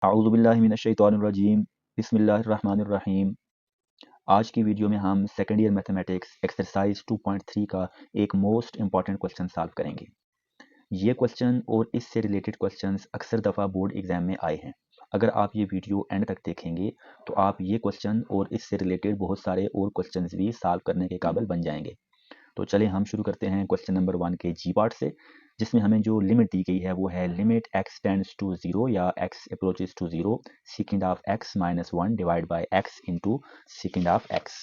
आऊज़ुबिल्लाहि मिनश्शैतानिर्रजीम बिस्मिल्लाहिर्रहमानिर्रहीम। आज की वीडियो में हम सेकेंड ईयर मैथमेटिक्स एक्सरसाइज 2.3 का एक मोस्ट इंपॉर्टेंट क्वेश्चन सॉल्व करेंगे। ये क्वेश्चन और इससे रिलेटेड क्वेश्चंस अक्सर दफ़ा बोर्ड एग्जाम में आए हैं। अगर आप ये वीडियो एंड तक देखेंगे तो आप ये क्वेश्चन और इससे रिलेटेड बहुत सारे और क्वेश्चंस भी सॉल्व करने के काबिल बन जाएंगे। तो चलिए हम शुरू करते हैं क्वेश्चन नंबर 1 के जी पार्ट से, जिसमें हमें जो लिमिट दी गई है वो है लिमिट x टेंड्स टू 0 या x approaches to 0 second of x minus 1 divide by x into second of x।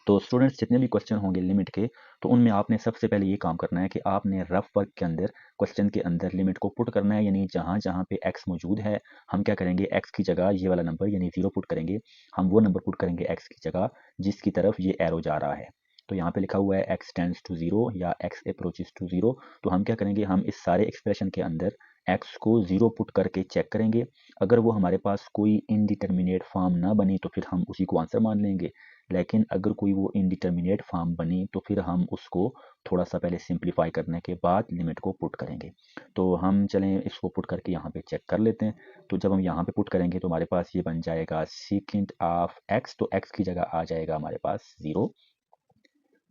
तो स्टूडेंट्स जितने भी क्वेश्चन होंगे लिमिट के, तो उनमें आपने सबसे पहले ये काम करना है कि आपने रफ वर्क के अंदर क्वेश्चन के अंदर लिमिट को पुट करना है, यानी जहाँ जहाँ पे x मौजूद है हम क्या करेंगे, x की जगह ये वाला नंबर यानी 0 पुट करेंगे। हम वो नंबर पुट करेंगे x की जगह जिसकी तरफ ये एरो जा रहा है। तो यहाँ पे लिखा हुआ है x टेंड्स टू 0 या x अप्रोचेस टू 0। तो हम क्या करेंगे, हम इस सारे एक्सप्रेशन के अंदर x को 0 पुट करके चेक करेंगे। अगर वो हमारे पास कोई इनडिटर्मिनेट फॉर्म ना बने तो फिर हम उसी को आंसर मान लेंगे, लेकिन अगर कोई वो इनडिटर्मिनेट फॉर्म बनी तो फिर हम उसको थोड़ा सा पहले सिंप्लीफाई करने के बाद लिमिट को पुट करेंगे। तो हम चलें इसको पुट करके यहाँ पे चेक कर लेते हैं। तो जब हम यहाँ पे पुट करेंगे तो हमारे पास ये बन जाएगा सेकेंड ऑफ x, तो x की जगह आ जाएगा हमारे पास 0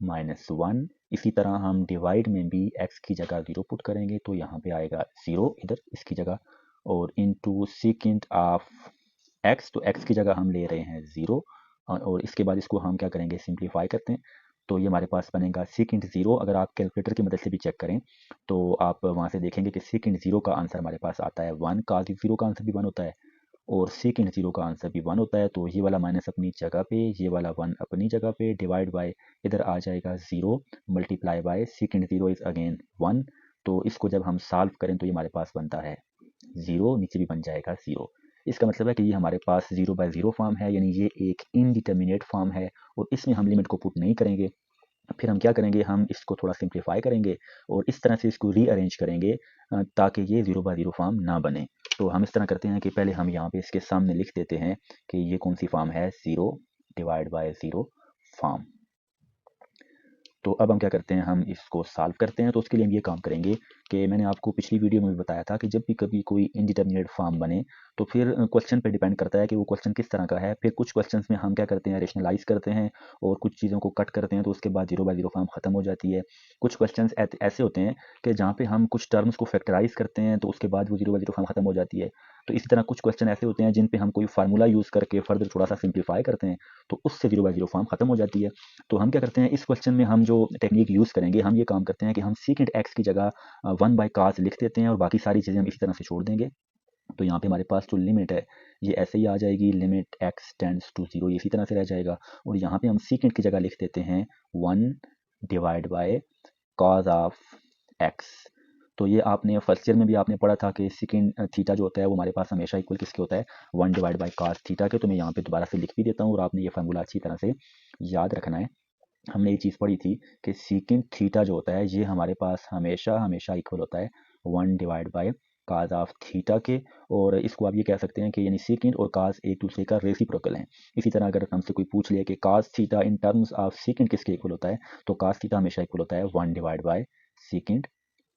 माइनस 1। इसी तरह हम डिवाइड में भी x की जगह 0 पुट करेंगे तो यहाँ पे आएगा 0 इधर इसकी जगह, और इनटू सेकेंड ऑफ x, तो x की जगह हम ले रहे हैं 0। और इसके बाद इसको हम क्या करेंगे, सिंप्लीफाई करते हैं। तो ये हमारे पास बनेगा सेकेंड 0। अगर आप कैलकुलेटर की मदद से भी चेक करें तो आप वहाँ से देखेंगे कि सेकेंड 0 का आंसर हमारे पास आता है 1, cos 0 का आंसर भी 1 होता है और सेकेंड 0 का आंसर भी 1 होता है। तो ये वाला माइनस अपनी जगह पे, ये वाला 1 अपनी जगह पे, डिवाइड बाय इधर आ जाएगा 0 multiply by second 0 is again 1। तो इसको जब हम सॉल्व करें तो ये हमारे पास बनता है 0, नीचे भी बन जाएगा 0। इसका मतलब है कि ये हमारे पास 0 बाय 0 फॉर्म है, यानी ये एक इनडिटर्मिनेट फॉर्म है और इसमें हम लिमिट को पुट नहीं करेंगे। फिर हम क्या करेंगे, हम इसको थोड़ा सिंप्लीफाई करेंगे और इस तरह से इसको रीअरेंज करेंगे ताकि ये 0 बाय 0 फॉर्म ना बने। तो हम इस तरह करते हैं कि पहले हम यहाँ पे इसके सामने लिख देते हैं कि ये कौन सी फॉर्म है, 0 डिवाइड बाय 0 फॉर्म। तो अब हम क्या करते हैं, हम इसको सॉल्व करते हैं। तो उसके लिए हम ये काम करेंगे कि मैंने आपको पिछली वीडियो में भी बताया था कि जब भी कभी कोई इनडिटर्मिनेट फॉर्म बने तो फिर क्वेश्चन पे डिपेंड करता है कि वो क्वेश्चन किस तरह का है। फिर कुछ क्वेश्चंस में हम क्या करते हैं, रेशनलाइज करते हैं और कुछ चीज़ों को कट करते हैं, तो उसके बाद 0 बाय 0 फॉर्म खत्म हो जाती है। कुछ क्वेश्चन ऐसे होते हैं कि जहाँ पे हम कुछ टर्म्स को फैक्टराइज करते हैं तो उसके बाद वो 0 बाय 0 फॉर्म खत्म हो जाती है। तो इसी तरह कुछ क्वेश्चन ऐसे होते हैं जिन पे हम कोई फार्मूला यूज़ करके फर्दर थोड़ा सा सिंप्लीफाई करते हैं तो उससे 0 बाय 0 फॉर्म खत्म हो जाती है। तो हम क्या करते हैं, इस क्वेश्चन में हम जो टेक्निक यूज़ करेंगे, हम ये काम करते हैं कि हम सीकेंट एक्स की जगह 1 बाय कास लिख देते हैं और बाकी सारी चीज़ें हम इसी तरह से छोड़ देंगे। तो यहाँ पे हमारे पास जो लिमिट है ये ऐसे ही आ जाएगी, लिमिट x टेंड्स टू 0 ये इसी तरह से रह जाएगा। और यहाँ पे हम सीकेंट की जगह लिख देते हैं 1 divide bye cause of x। तो ये आपने फर्स्ट ईयर में भी आपने पढ़ा था कि सीकेंट थीटा जो होता है वो हमारे पास हमेशा इक्वल किसके होता है, 1 डिवाइड बाय कॉस थीटा के। तो मैं यहाँ पे दोबारा से लिख भी देता हूँ और आपने ये फार्मूला अच्छी तरह से याद रखना है। हमने ये चीज़ पढ़ी थी कि सीकेंट थीटा जो होता है ये हमारे पास हमेशा हमेशा इक्वल होता है 1 divide bye cause of theta के। और इसको आप ये कह सकते हैं कि यानी सीकेंट और काज एक दूसरे का रेसिप्रोकल है। इसी तरह अगर हमसे कोई पूछ लिया कि काज theta in terms of secant किसके इक्वल होता है, तो काज थीटा हमेशा इक्वल होता है 1 डिवाइड बाय सीकेंट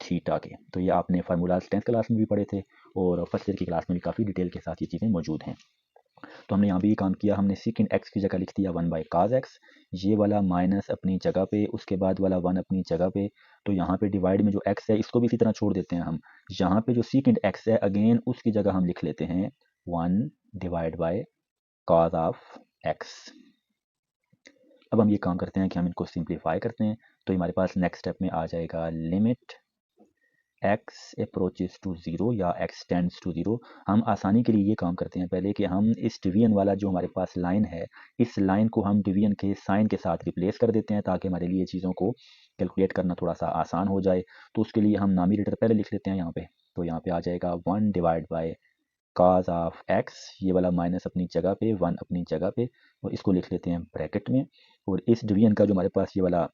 थीटा के। तो ये आपने फार्मूलाज 10th क्लास में भी पढ़े थे और फर्स्ट ईयर की क्लास में भी काफ़ी डिटेल के साथ ये चीज़ें मौजूद हैं। तो हमने यहाँ भी ये काम किया, हमने सीकेंट एक्स की जगह लिख दिया 1 बाय काज एक्स, ये वाला माइनस अपनी जगह पे, उसके बाद वाला 1 अपनी जगह पे। तो यहाँ पे डिवाइड में जो x है इसको भी इसी तरह छोड़ देते हैं हम। यहाँ पे जो सीकेंट x है अगेन उसकी जगह हम लिख लेते हैं 1 divide bye cause of x। अब हम ये काम करते हैं कि हम इनको सिंप्लीफाई करते हैं। तो हमारे पास नेक्स्ट स्टेप में आ जाएगा लिमिट x अप्रोचेस टू 0 या x टेंड्स टू 0। हम आसानी के लिए ये काम करते हैं पहले कि हम इस डिवीजन वाला जो हमारे पास लाइन है, इस लाइन को हम डिवीजन के साइन के साथ रिप्लेस कर देते हैं ताकि हमारे लिए चीज़ों को कैलकुलेट करना थोड़ा सा आसान हो जाए। तो उसके लिए हम नामीरेटर पहले लिख लेते हैं यहाँ पे। तो यहाँ पे आ जाएगा 1 divide bye cause of x, ये वाला माइनस अपनी जगह पे, 1 अपनी जगह पे, और इसको लिख लेते हैं ब्रैकेट में। और इस डिवीजन का जो हमारे पास ये वाला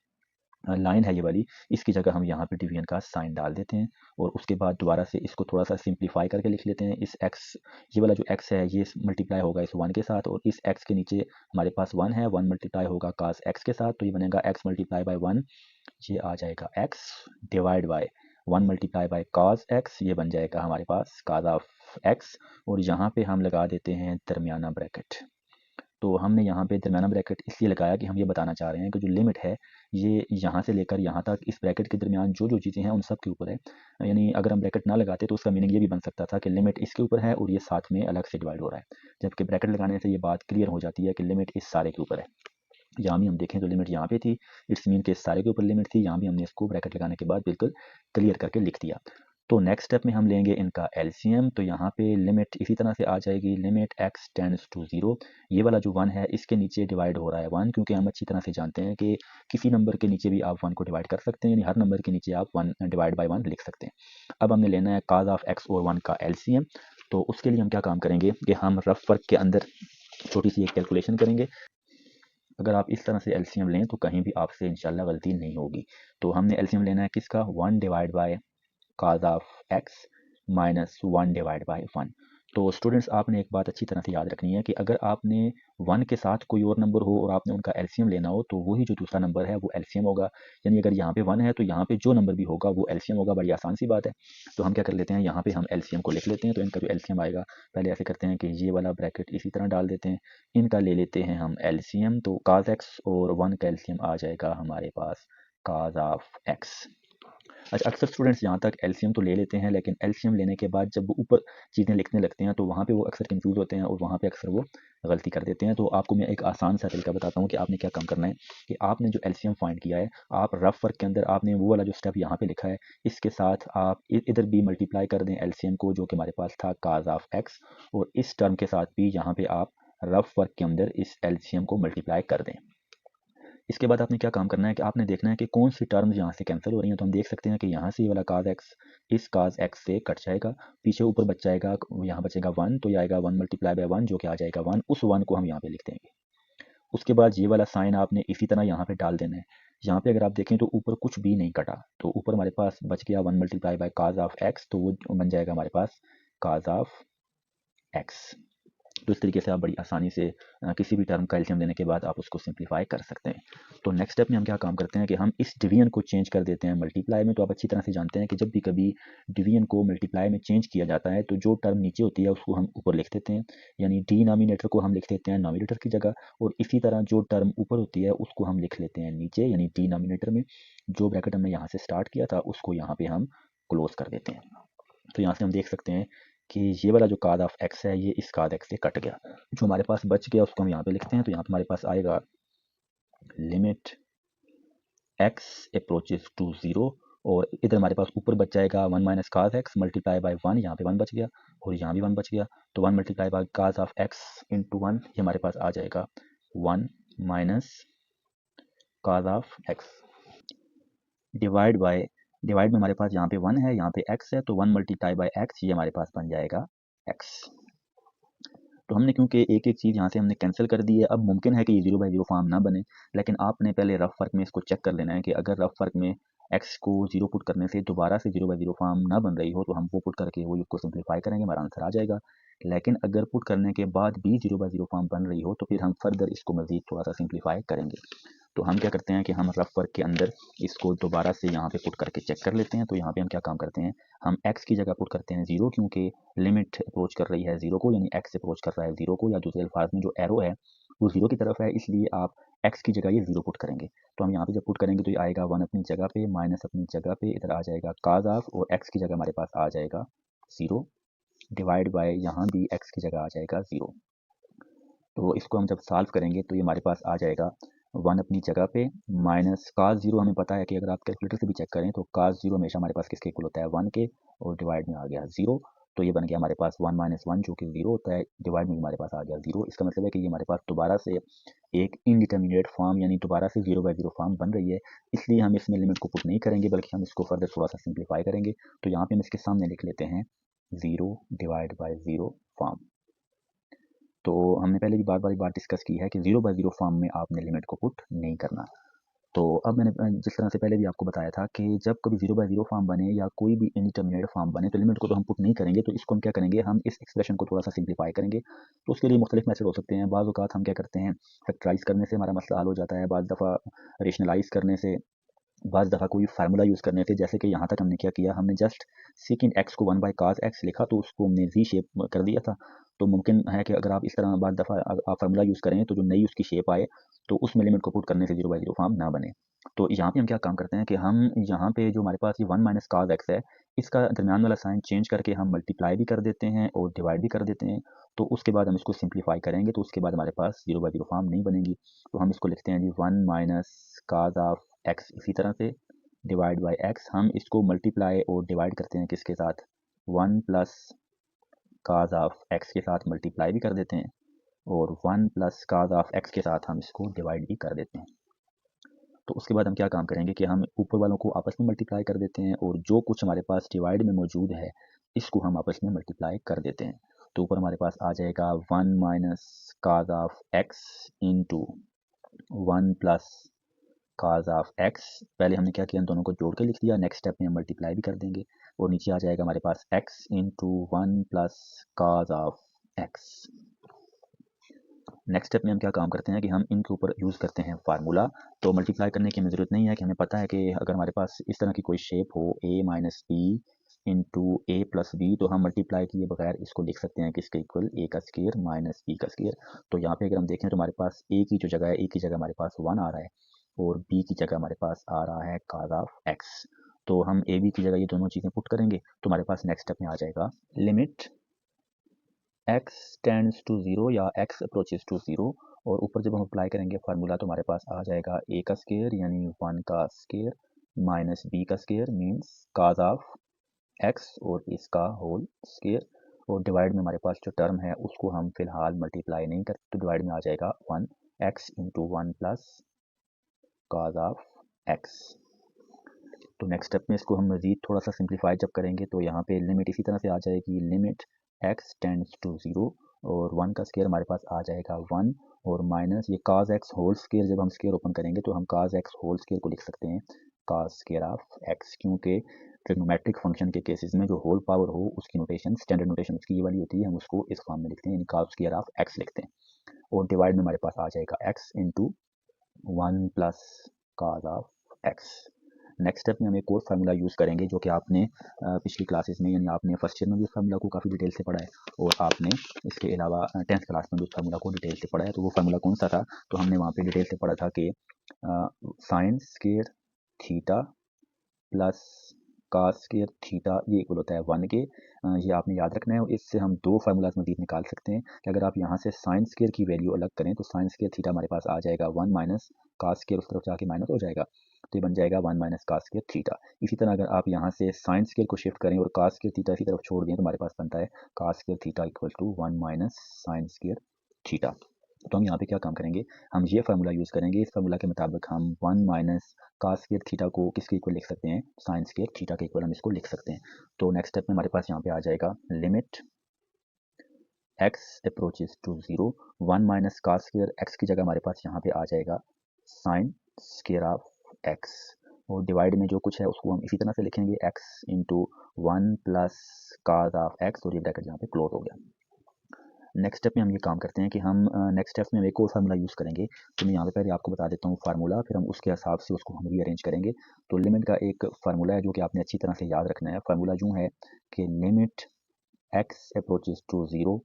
लाइन है ये वाली, इसकी जगह हम यहाँ पे डिवीजन का साइन डाल देते हैं और उसके बाद दोबारा से इसको थोड़ा सा सिंप्लीफाई करके लिख लेते हैं। इस x, ये वाला जो x है ये मल्टीप्लाई होगा इस 1 के साथ और इस x के नीचे हमारे पास 1 है, 1 मल्टीप्लाई होगा cos x के साथ, तो ये बनेगा x मल्टीप्लाई बाय 1, ये आ जाएगा x divide by 1 multiply by cos x, ये बन जाएगा हमारे पास cos ऑफ x, और यहाँ पे हम लगा देते हैं दरमियाना ब्रैकेट। तो हमने यहाँ पे दरमियाना ब्रैकेट इसलिए लगाया कि हम ये बताना चाह रहे हैं कि जो लिमिट है ये यहाँ से लेकर यहाँ तक इस ब्रैकेट के दरमियान जो जो चीज़ें हैं उन सब के ऊपर है। यानी अगर हम ब्रैकेट ना लगाते तो उसका मीनिंग ये भी बन सकता था कि लिमिट इसके ऊपर है और ये साथ में अलग से डिवाइड हो रहा है, जबकि ब्रैकेट लगाने से ये बात क्लियर हो जाती है कि लिमिट इस सारे के ऊपर है। यहाँ भी हम देखें तो लिमिट यहाँ पे थी, इट्स मीन के इस सारे के ऊपर लिमिट थी, यहाँ भी हमने इसको ब्रैकेट लगाने के बाद बिल्कुल क्लियर करके लिख दिया। तो नेक्स्ट स्टेप में हम लेंगे इनका एलसीएम। तो यहाँ पे लिमिट इसी तरह से आ जाएगी, लिमिट x टेंड्स टू 0, ये वाला जो 1 है इसके नीचे डिवाइड हो रहा है 1, क्योंकि हम अच्छी तरह से जानते हैं कि किसी नंबर के नीचे भी आप 1 को डिवाइड कर सकते हैं, यानी हर नंबर के नीचे आप 1 डिवाइड बाई 1 लिख सकते हैं। अब हमने लेना है cos ऑफ x और 1 का एलसीएम। तो उसके लिए हम क्या काम करेंगे कि हम रफ वर्क के अंदर छोटी सी एक कैलकुलेशन करेंगे। अगर आप इस तरह से एलसीएम लें तो कहीं भी आपसे इंशाल्लाह गलती नहीं होगी। तो हमने एलसीएम लेना है किसका, 1 divide bye cos of x minus 1 divide by 1। तो स्टूडेंट्स आपने एक बात अच्छी तरह से याद रखनी है कि अगर आपने 1 के साथ कोई और नंबर हो और आपने उनका एलसीएम लेना हो तो वही जो दूसरा नंबर है वो एलसीएम होगा। यानी अगर यहाँ पे 1 है तो यहाँ पे जो नंबर भी होगा वो एलसीएम होगा। बड़ी आसान सी बात है। तो हम क्या कर लेते हैं, यहाँ पे हम एलसीएम को लिख लेते हैं। तो इनका जो एलसीएम आएगा, पहले ऐसे करते हैं कि ये वाला ब्रैकेट इसी तरह डाल देते हैं, इनका ले लेते हैं हम एलसीएम। तो cos x और 1 का एलसीएम आ जाएगा हमारे पास cos ऑफ x। अच्छा, अक्सर स्टूडेंट्स यहाँ तक एलसीएम तो ले लेते हैं, लेकिन एलसीएम लेने के बाद जब वो ऊपर चीज़ें लिखने लगते हैं तो वहाँ पे वो अक्सर कंफ्यूज होते हैं और वहाँ पे अक्सर वो गलती कर देते हैं। तो आपको मैं एक आसान सा तरीका बताता हूँ कि आपने क्या काम करना है कि आपने जो एलसीएम फाइंड किया है, आप रफ वर्क के अंदर आपने वो वाला जो स्टेप यहाँ पे लिखा है इसके साथ आप इधर भी मल्टीप्लाई कर दें एलसीएम को, जो कि हमारे पास था cos ऑफ x, और इस टर्म के साथ भी यहाँ पे आप रफ वर्क के अंदर इस एलसीएम को मल्टीप्लाई कर दें। इसके बाद आपने क्या काम करना है कि आपने देखना है कि कौन सी टर्म्स यहाँ से कैंसिल हो रही हैं। तो हम देख सकते हैं कि यहाँ से ये वाला cos x इस cos x से कट जाएगा, पीछे ऊपर बच जाएगा, यहाँ बचेगा 1, तो ये आएगा 1 मल्टीप्लाई बाय 1 जो कि आ जाएगा 1, उस 1 को हम यहाँ पे लिख देंगे। उसके बाद ये वाला साइन आपने इसी तरह यहाँ पे डाल देना है। यहाँ पे अगर आप देखें तो ऊपर कुछ भी नहीं कटा, तो ऊपर हमारे पास बच गया 1 multiply by cos of x, तो वो बन जाएगा हमारे पास cos ऑफ x। तो इस तरीके से आप बड़ी आसानी से किसी भी टर्म का एलसीएम लेने के बाद आप उसको सिंप्लीफाई कर सकते हैं। तो नेक्स्ट स्टेप में हम क्या काम करते हैं कि हम इस डिवीजन को चेंज कर देते हैं मल्टीप्लाई में। तो आप अच्छी तरह से जानते हैं कि जब भी कभी डिवीजन को मल्टीप्लाई में चेंज किया जाता है तो जो टर्म नीचे होती है उसको हम ऊपर लिख देते हैं, यानी डिनोमिनेटर को हम लिख देते हैं नोमिनेटर की जगह, और इसी तरह जो टर्म ऊपर होती है उसको हम लिख लेते हैं नीचे, यानी डिनोमिनेटर में। जो ब्रैकेट हमने यहाँ से स्टार्ट किया था उसको यहाँ पे हम क्लोज कर देते हैं। तो यहाँ से हम देख सकते हैं कि ये वाला जो cos ऑफ x है ये इस cos x से कट गया, जो हमारे पास बच गया उसको हम यहाँ पे लिखते हैं। तो यहाँ पे हमारे पास आएगा लिमिट x अप्रोचेस टू 0, और इधर हमारे पास ऊपर बच जाएगा 1 minus cos x multiply by 1, यहाँ पे 1 बच गया और यहाँ भी 1 बच गया। तो 1 multiply by cos of x into 1, ये हमारे पास आ जाएगा 1 minus cos of x divide में हमारे पास यहाँ पे 1 है, यहाँ पे x है, तो 1 मल्टीप्लाई बाय x ये हमारे पास बन जाएगा x। तो हमने क्योंकि एक एक चीज़ यहाँ से हमने कैंसिल कर दी है, अब मुमकिन है कि ये 0 बाई 0 फॉर्म ना बने, लेकिन आपने पहले रफ वर्क में इसको चेक कर लेना है कि अगर रफ वर्क में x को 0 पुट करने से दोबारा से 0 बाई 0 फॉर्म ना बन रही हो तो हम वो पुट करके वो को सिंप्लीफाई करेंगे, हमारा आंसर आ जाएगा। लेकिन अगर पुट करने के बाद भी 0 बाई 0 फॉर्म बन रही हो तो फिर हम फर्दर इसको मज़ीद थोड़ा सा सिंप्लीफाई करेंगे। तो हम क्या करते हैं कि हम रफ वर्क के अंदर इसको दोबारा से यहाँ पे पुट करके चेक कर लेते हैं। तो यहाँ पे हम क्या काम करते हैं, हम x की जगह पुट करते हैं 0, क्योंकि लिमिट अप्रोच कर रही है 0 को, यानी x अप्रोच कर रहा है 0 को, या दूसरे अल्फाज में जो एरो है वो 0 की तरफ है, इसलिए आप x की जगह ये 0 पुट करेंगे। तो हम यहाँ पे जब पुट करेंगे तो ये आएगा 1 अपनी जगह पे माइनस अपनी जगह पे, इधर आ जाएगा cos ऑफ, और x की जगह हमारे पास आ जाएगा 0 डिवाइड बाय यहाँ भी x की जगह आ जाएगा 0। तो इसको हम जब सॉल्व करेंगे तो ये हमारे पास आ जाएगा 1 अपनी जगह पे माइनस cos 0, हमें पता है कि अगर आप कैलकुलेटर से भी चेक करें तो cos 0 हमेशा हमारे पास किसके इक्वल होता है, 1 के, और डिवाइड में आ गया 0। तो ये बन गया हमारे पास 1 माइनस 1 जो कि 0 होता है, डिवाइड में हमारे पास आ गया 0। इसका मतलब है कि ये हमारे पास दोबारा से एक इनडिटर्मिनेट फॉर्म यानी दोबारा से 0 बाई 0 फॉर्म बन रही है, इसलिए हम इसमें लिमिट को पुट नहीं करेंगे बल्कि हम इसको फर्दर थोड़ा सा सिंप्लीफाई करेंगे। तो यहाँ पे हम इसके सामने लिख लेते हैं 0 डिवाइड बाई 0 फॉर्म। तो हमने पहले भी बार डिस्कस की है कि 0 बाई 0 फॉर्म में आपने लिमिट को पुट नहीं करना। तो अब मैंने जिस तरह से पहले भी आपको बताया था कि जब कभी 0 बाई 0 फॉर्म बने या कोई भी इनडिटर्मिनेट फॉर्म बने तो लिमिट को तो हम पुट नहीं करेंगे, तो इसको हम क्या करेंगे, हम इस एक्सप्रेशन को थोड़ा सा सिंप्लीफाई करेंगे। तो उसके लिए मुख्तलिफ मेथड हो सकते हैं। बाज़ औक़ात हम क्या करते हैं, फैक्टराइज करने से हमारा मसला हल हो जाता है, बाज़ दफ़ा रेशनलाइज करने से बाज़ दफ़ा कोई फार्मूला यूज़ करने थे, जैसे कि यहाँ तक हमने क्या किया, हमने जस्ट सीकिंग एक्स को 1/cos x लिखा तो उसको हमने जी शेप कर दिया था। तो मुमकिन है कि अगर आप इस तरह बाज़ दफ़ा आप फार्मूला यूज़ करें तो जो नई उसकी शेप आए तो उसमें लिमिट को पुट करने से 0/0 फॉर्म ना बने। तो यहाँ पे हम क्या काम करते हैं कि हम यहाँ पे जो हमारे पास ये 1 - cos x है, इसका दरमियान वाला साइन चेंज करके हम मल्टीप्लाई भी कर देते हैं और डिवाइड भी कर देते हैं। तो उसके बाद हम इसको सिंप्लीफाई करेंगे तो उसके बाद हमारे पास 0/0 फॉर्म नहीं बनेगी। तो हम इसको लिखते हैं जी 1 - cos ऑफ x, इसी तरह से डिवाइड बाई x। हम इसको मल्टीप्लाई और डिवाइड करते हैं किसके साथ, 1 + cos ऑफ x के साथ मल्टीप्लाई भी कर देते हैं और 1 + cos ऑफ x के साथ हम इसको डिवाइड भी कर देते हैं। तो उसके बाद हम क्या काम करेंगे कि हम ऊपर वालों को आपस में मल्टीप्लाई कर देते हैं और जो कुछ हमारे पास डिवाइड में मौजूद है इसको हम आपस में मल्टीप्लाई कर देते हैं। तो ऊपर हमारे पास आ जाएगा 1 - cos of x into 1 + cos of x। पहले हमने क्या किया, इन दोनों को जोड़ के लिख दिया, नेक्स्ट स्टेप में हम मल्टीप्लाई भी कर देंगे और नीचे आ जाएगा हमारे पास x into 1 + cos of x। Next step में हम क्या काम करते हैं कि हम इनके ऊपर यूज़ करते हैं फार्मूला। तो मल्टीप्लाई करने की हमें ज़रूरत नहीं है कि हमें पता है कि अगर हमारे पास इस तरह की कोई शेप हो a - b into a + b, तो हम मल्टीप्लाई किए बगैर इसको लिख सकते हैं किसके इक्वल, a का स्क्वायर माइनस b का स्क्वायर। तो यहाँ पे अगर हम देखें तो हमारे पास a की जो जगह है, a की जगह हमारे पास 1 आ रहा है और b की जगह हमारे पास आ रहा है cos ऑफ x। तो हम a b की जगह ये दोनों चीज़ें पुट करेंगे तो हमारे पास नेक्स्ट स्टेप में आ जाएगा लिमिट x टेंड्स टू 0 या x अप्रोचेस टू 0, और ऊपर जब हम अप्लाई करेंगे फार्मूला तो हमारे पास आ जाएगा a का स्क्वायर यानी 1 का स्क्वायर माइनस b का square means cos of x और इसका होल स्क्वायर, और डिवाइड में हमारे पास जो टर्म है उसको हम फिलहाल मल्टीप्लाई नहीं करते तो डिवाइड में आ जाएगा 1 x into 1 + cos of x। तो नेक्स्ट स्टेप में इसको हम मज़ीद थोड़ा सा सिंप्लीफाई जब करेंगे तो यहाँ पे लिमिट इसी तरह से आ जाएगी, लिमिट x टेंड्स टू 0 और 1 का स्क्वायर हमारे पास आ जाएगा 1 और माइनस ये cos x होल स्क्वायर, जब हम स्क्वायर ओपन करेंगे तो हम cos x होल स्क्वायर को लिख सकते हैं cos स्क्वायर ऑफ x, क्योंकि ट्रिग्नोमेट्रिक फंक्शन के केसेस में जो होल पावर हो उसकी नोटेशन, स्टैंडर्ड नोटेशन उसकी ये वाली होती है, हम उसको इस फॉर्म में लिखते हैं यानी cos स्क्वायर ऑफ x लिखते हैं। और डिवाइड में हमारे पास आ जाएगा x into 1 + cos of x। Next step में हम एक और फार्मूला यूज़ करेंगे जो कि आपने पिछली क्लासेस में यानी आपने फर्स्ट ईयर में भी उस फार्मूला को काफ़ी डिटेल से पढ़ा है और आपने इसके अलावा 10th क्लास में भी उस फार्मूला को डिटेल से पढ़ा है। तो वो फार्मूला कौन सा था, तो हमने वहाँ पे डिटेल से पढ़ा था कि sign square theta plus cos square theta ये इक्वल होता है 1 के। ये आपने याद रखना है और इससे हम दो फार्मूलाज मजीद निकाल सकते हैं कि अगर आप यहाँ से साइन स्क्वायर की वैल्यू अलग करें तो साइन स्क्वायर थीटा हमारे पास आ जाएगा 1 माइनस cos स्क्वायर, उस तरफ जाके माइनस हो जाएगा तो ये बन जाएगा 1 - cos स्क्वायर थीटा। इसी तरह अगर आप यहाँ से साइन स्क्वायर को शिफ्ट करें और cos स्क्वायर थीटा इसी तरफ छोड़ दें तो हमारे पास बनता है cos square theta equal to 1 - sine square theta. तो हम यहाँ पे क्या काम करेंगे, हम ये फार्मूला यूज़ करेंगे, इस फार्मूला के मुताबिक हम 1 - cos स्क्वायर थीटा को किसके इक्वल लिख सकते हैं, साइन स्क्वायर थीटा के इक्वल हम इसको लिख सकते हैं। तो नेक्स्ट स्टेप में हमारे पास यहाँ पे आ जाएगा limit x approaches to 0, 1 - cos square x की जगह हमारे पास यहाँ पे आ जाएगा साइन स्क्वायर ऑफ x, और डिवाइड में जो कुछ है उसको हम इसी तरह से लिखेंगे x into 1 + cos of x और ये ब्रैकेट यहाँ पे क्लोज हो गया। नेक्स्ट स्टेप में हम ये काम करते हैं कि हम नेक्स्ट स्टेप में एक और फार्मूला यूज़ करेंगे। तो मैं यहाँ पे पहले आपको बता देता हूँ फार्मूला, फिर हम उसके हिसाब से उसको हम रीअरेंज करेंगे। तो लिमिट का एक फार्मूला है जो कि आपने अच्छी तरह से याद रखना है। फार्मूला यूँ है कि limit x approaches to 0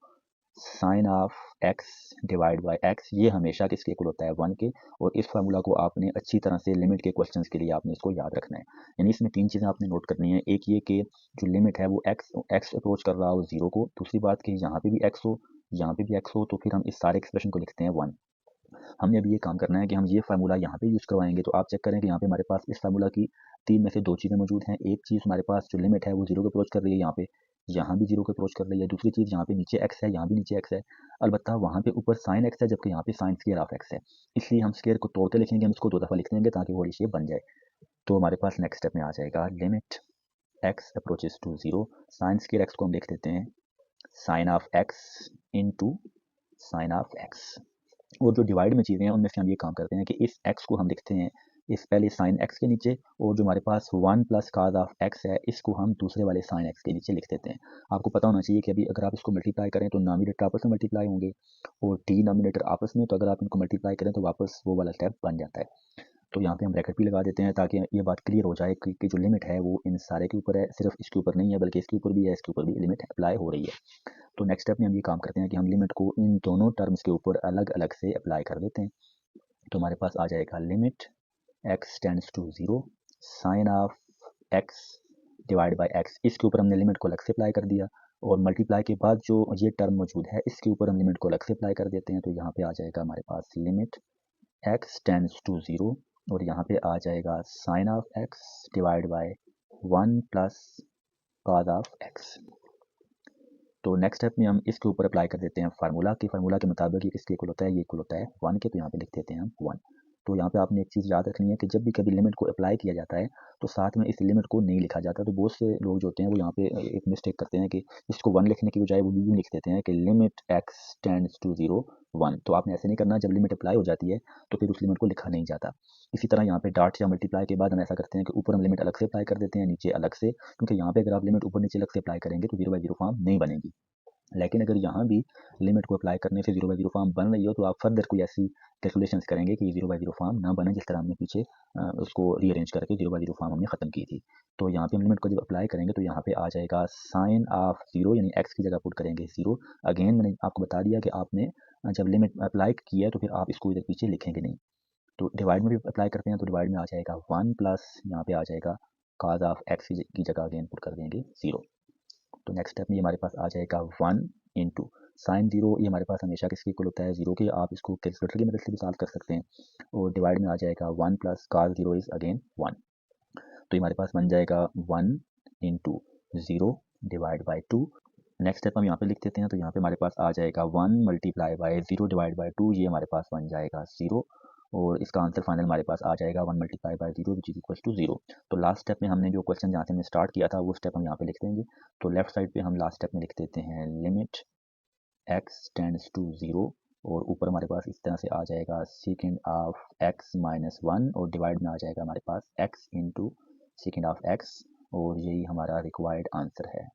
sine of x divide by x, ये हमेशा किसके इक्वल होता है 1 के। और इस फार्मूला को आपने अच्छी तरह से लिमिट के क्वेश्चंस के लिए आपने इसको याद रखना है। यानी इसमें तीन चीज़ें आपने नोट करनी है, एक ये कि जो लिमिट है वो x अप्रोच कर रहा हो 0 को, दूसरी बात कि यहाँ पे भी x हो यहाँ पे भी x हो, तो फिर हम इस सारे एक्सप्रेशन को लिखते हैं 1। हमने अभी ये काम करना है कि हम ये फार्मूला यहाँ पे यूज़ करवाएंगे। तो आप चेक करें कि यहाँ पे हमारे पास इस फार्मूला की तीन में से दो चीज़ें मौजूद हैं। एक चीज़ हमारे पास जो लिमिट है वो 0 को अप्रोच कर रही है, यहाँ भी 0 को अप्रोच कर रही है। दूसरी चीज़ यहाँ पे नीचे x है, यहाँ भी नीचे x है, अलबत्ता वहाँ पे ऊपर साइन x है जबकि यहाँ पे साइन स्क्वायर ऑफ x है, इसलिए हम स्क्वायर को तोड़ के लिखेंगे, हम इसको 2 दफ़ा लिख देंगे ताकि वो वाली शेप बन जाए। तो हमारे पास नेक्स्ट स्टेप में आ जाएगा limit x approaches to 0, sine square x को हम लिख देते हैं sine of x into sine of x। और जो डिवाइड में चीज़ें हैं उनमें से हम ये काम करते हैं कि इस x को हम लिखते हैं इस पहले साइन x के नीचे, और जो हमारे पास 1 + cos ऑफ x है इसको हम दूसरे वाले साइन x के नीचे लिख देते हैं। आपको पता होना चाहिए कि अभी अगर आप इसको मल्टीप्लाई करें तो नामिनेटर आपस में मल्टीप्लाई होंगे और डिनोमिनेटर आपस में, तो अगर आप इनको मल्टीप्लाई करें तो वापस वो वाला स्टेप बन जाता है। तो यहाँ पे हम ब्रैकेट भी लगा देते हैं ताकि ये बात क्लियर हो जाए कि जो लिमिट है वो इन सारे के ऊपर है, सिर्फ इसके ऊपर नहीं है बल्कि इसके ऊपर भी है, इसके ऊपर भी लिमिट अप्लाई हो रही है। तो नेक्स्ट स्टेप में हम ये काम करते हैं कि हम लिमिट को इन दोनों टर्म्स के ऊपर अलग अलग से अप्लाई कर देते हैं। तो हमारे पास आ जाएगा limit x tends to 0 sine of x divide by x, इसके ऊपर हमने लिमिट को अलग से अप्लाई कर दिया, और मल्टीप्लाई के बाद जो ये टर्म मौजूद है इसके ऊपर हम लिमिट को अलग से अप्लाई कर देते हैं। तो यहाँ पे आ जाएगा हमारे पास लिमिट x टेंड्स टू 0 और यहाँ पे आ जाएगा sine of x divide by 1 plus cos of x। तो नेक्स्ट स्टेप में हम इसके ऊपर अप्लाई कर देते हैं फार्मूला के मुताबिक ये किसके इक्वल होता है, ये इक्वल होता है 1 के। तो यहाँ पे लिख देते हैं हम 1। तो यहाँ पे आपने एक चीज़ याद रखनी है कि जब भी कभी लिमिट को अप्लाई किया जाता है तो साथ में इस लिमिट को नहीं लिखा जाता। तो बहुत से लोग जो होते हैं वो यहाँ पे एक मिस्टेक करते हैं कि इसको 1 लिखने की बजाय वो यूँ लिख देते हैं कि लिमिट x टेंड्स टू 0 1। तो आपने ऐसे नहीं करना, जब लिमिट अप्लाई हो जाती है तो फिर उस लिमिट को लिखा नहीं जाता। इसी तरह यहाँ पे डॉट या मल्टीप्लाई के बाद हम ऐसा करते हैं कि ऊपर हम लिमिट अलग से अप्लाई कर देते हैं, नीचे अलग से, क्योंकि यहाँ पे अगर आप लिमिट ऊपर नीचे अलग से अप्लाई करेंगे तो 0/0 फॉर्म नहीं बनेगी। लेकिन अगर यहाँ भी लिमिट को अप्लाई करने से 0/0 फॉर्म बन रही हो तो आप फर्दर कोई ऐसी कैलकुलेशंस करेंगे कि 0/0 फॉर्म ना बने, जिस तरह हमने पीछे उसको रीअरेंज करके 0/0 फॉर्म हमने ख़त्म की थी। तो यहाँ पे हम लिमिट को जब अप्लाई करेंगे तो यहाँ पे आ जाएगा साइन ऑफ 0, यानी x की जगह पुट करेंगे 0। अगेन मैंने आपको बता दिया कि आपने जब लिमिट अप्लाई किया है तो फिर आप इसको इधर पीछे लिखेंगे नहीं। तो डिवाइड में भी अप्लाई करते हैं तो डिवाइड में आ जाएगा 1 प्लस यहाँ पे आ जाएगा कॉज ऑफ x की जगह अगेन पुट कर देंगे 0। तो नेक्स्ट स्टेप में हमारे पास आ जाएगा 1 इंटू साइन 0, ये हमारे पास हमेशा किसके इक्वल होता है 0 के। आप इसको कैलकुलेटर की मदद से भी सॉल्व कर सकते हैं। और डिवाइड में आ जाएगा 1 प्लस कॉस 0 इज अगेन 1। तो हमारे पास बन जाएगा 1 into 0 divide by 2। Next step हम यहाँ पे लिख देते हैं। तो यहाँ पे हमारे पास आ जाएगा 1 मल्टीप्लाई बाई 0 डिवाइड बाई 2, ये हमारे पास बन जाएगा 0। और इसका आंसर फाइनल हमारे पास आ जाएगा 1 multiply by 0 which is equal to 0। तो लास्ट स्टेप में हमने जो क्वेश्चन जहाँ से हमने स्टार्ट किया था वो स्टेप हम यहाँ पे लिख देंगे। तो लेफ्ट साइड पे हम लास्ट स्टेप में लिख देते हैं लिमिट x टेंड्स टू 0 और ऊपर हमारे पास इस तरह से आ जाएगा सेकेंड ऑफ x माइनस 1 और डिवाइड में आ जाएगा हमारे पास x into second of x, और यही हमारा रिक्वायर्ड आंसर है।